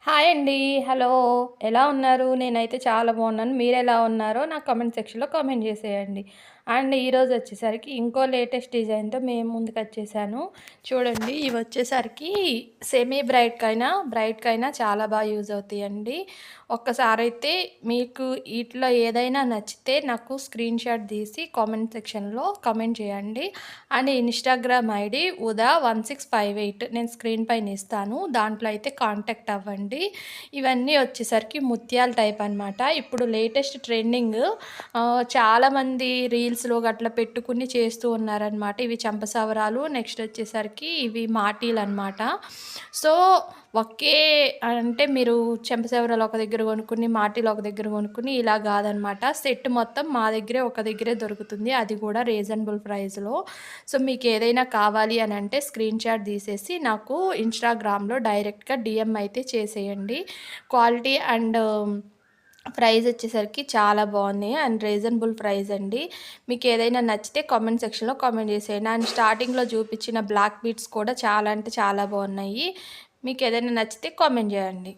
Hi అండి. Hello. ఎలా ఉన్నారు? నేనైతే చాలా బాగున్నాను. మీరెలా ఉన్నారో నాకు కామెంట్ సెక్షన్‌లో కామెంట్ చేసేయండి. అండ్ ఈరోజొచ్చేసరికి ఇంకో లేటెస్ట్ డిజైన్‌తో మేము ముందుకొచ్చేసాను. చూడండి ఇవొచ్చేసరికి సెమీ బ్రైట్‌కైనా చాలా యూజ్ అవుతాయండి. ఒక్కసారైతే మీకు ఈటిలో ఏదైనా నచ్చితే నాకు స్క్రీన్‌షాట్ తీసి కామెంట్ సెక్షన్‌లో కామెంట్ చేయండి. అండ్ ఇన్‌స్టాగ్రామ్ ఐడీ ఉదా1658 నేను స్క్రీన్ పైన ఇస్తాను. దాంట్లో అయితే కాంటాక్ట్ అవ్వండి. ఇవన్నీ వచ్చేసరికి ముత్యాల టైప్ అనమాట. ఇప్పుడు లేటెస్ట్ ట్రెండింగ్ చాలామంది రీల్స్‌లో గట్లా పెట్టుకుని చేస్తూ ఉన్నారనమాట. ఇవి చెంపసవరాలు, నెక్స్ట్ వచ్చేసరికి ఇవి మాటీలనమాట. సో, ఒకే అంటే మీరు చెంపసవరాలు ఒక దగ్గర కొనుక్కొని, మాటీలు ఒక దగ్గర కొనుక్కొని ఇలా కాదనమాట. సెట్ మొత్తం మా దగ్గరే ఒక దగ్గరే దొరుకుతుంది. అది కూడా రీజనబుల్ ప్రైస్‌లో. సో, మీకేదైనా కావాలి అనంటే స్క్రీన్‌షాట్ తీసేసి నాకు ఇన్‌స్టాగ్రామ్‌లో డైరెక్ట్‌గా డీఎం అయితే చేసేయండి. క్వాలిటీ అండ్ ప్రైస్ వచ్చేసరికి చాలా బాగున్నాయి అండ్ రీజనబుల్ ప్రైస్ అండి. మీకేదైనా నచ్చితే కామెంట్ సెక్షన్‌లో కామెంట్ చేసేయండి. అండ్ స్టార్టింగ్‌లో చూపించిన బ్లాక్ బీడ్స్ కూడా చాలా అంటే చాలా బాగున్నాయి. మీకేదైనా నచ్చితే కామెంట్ చేయండి.